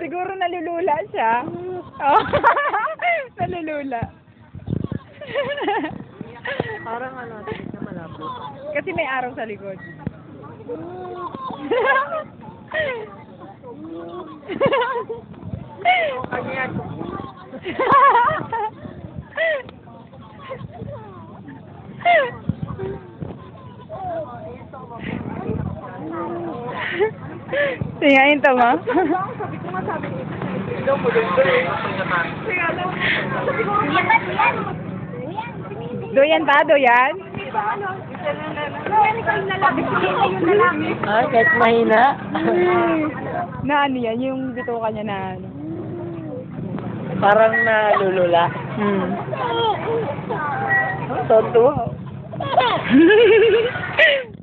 Siguro nalulula siya. Oh. Nalulula. Parang ano, na malabo. Kasi may araw sa likod. Tingnan ito mo. Sabi ko nga sabi ko. Ikaw mo din. Doyan pa, doyan? Ah, kahit mahina. Na ano yan, yung bituka niya na ano. Parang nalulula. Tonto.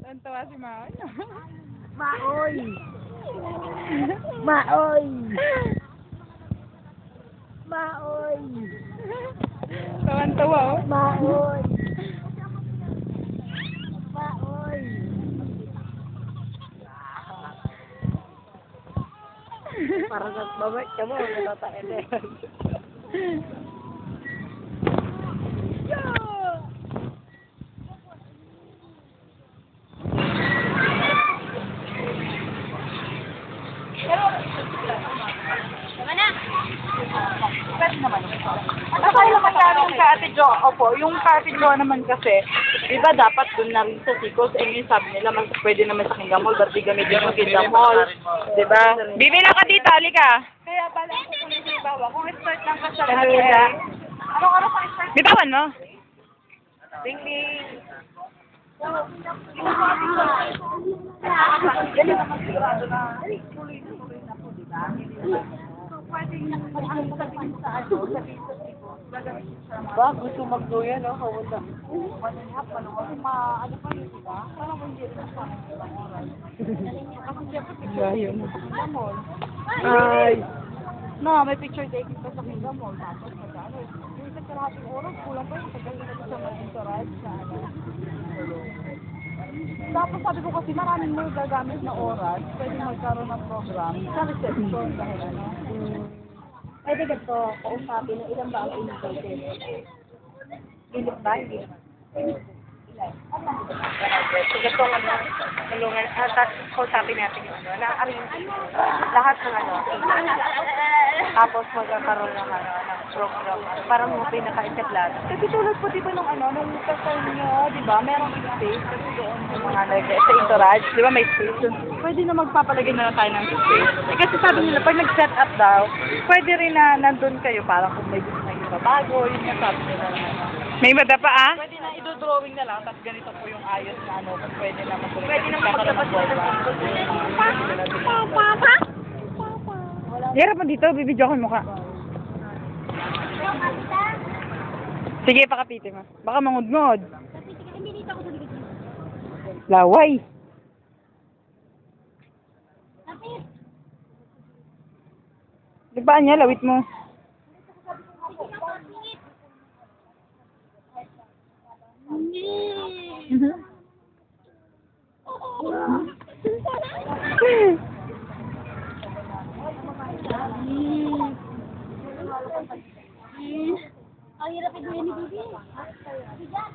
Tantawa si Maon. Maoy! Maoy! Maoy! Tawa-tawa oh. Maoy! Maoy! Parang babay ka mo, natatain na yan. Pwede naman. Nakaya naman namin ka Ate Jo. Opo, yung ka Ate Jo naman kasi, iba dapat dun na rin sa Sikos. Eh, yung sabi nila, mas pwede naman sa Kingamol, ba't di gamit yung Kingamol? Diba? Bibila ka dito, halika. Kaya pala ako kung halimbawa, kung start lang ka sa Kanila. Anong araw kung start? Bitawan mo. Ding ding. Yan naman sigurado na tuloy-tuloy na po, diba? Ba, gusto magduyan, no? Kawala. Ay. No, may picture taking pa sa Kingamol. Tapos magkano. Yung sa kalahating oras, kulang pa yung pagkakas sa mag-entourage sa ano. Tapos sabi ko kasi maraming mo gagamit na oras, pwede magkaroon ng program sa reception dahil ano. Pwede ganito, kausapin na ilan ba ang initiative? Ilit ba? Hindi naman. Gusto nga na tulungan, kausapin natin yung ano, na-arrange lahat ng ano. Tapos magkakaroon ng ano, ng program. Parang mga pinaka-entablado. Kasi tulad po diba nung ano, nung kasal nyo, diba, merong space kasi doon. Yung mga sa entourage, di ba may space dun? Pwede na magpapalagay na lang tayo ng space. Eh, kasi sabi nila, pag nag-set up daw, pwede rin na nandun kayo, parang kung may gusto na ibabago, yun nga sabi nila. May mata pa ah? Pwede na i-drawing na lang, tapos ganito po yung ayos na ano, kung pwede na matuloy. Pwede na maglabas sila ng Hirap mo dito, bibidyo ko yung mukha. Sige, pakapitin mo. Baka mangod-ngod. Laway. Diba niya, lawit mo. Ang hirap i-duyan ni Bibi. Bigat.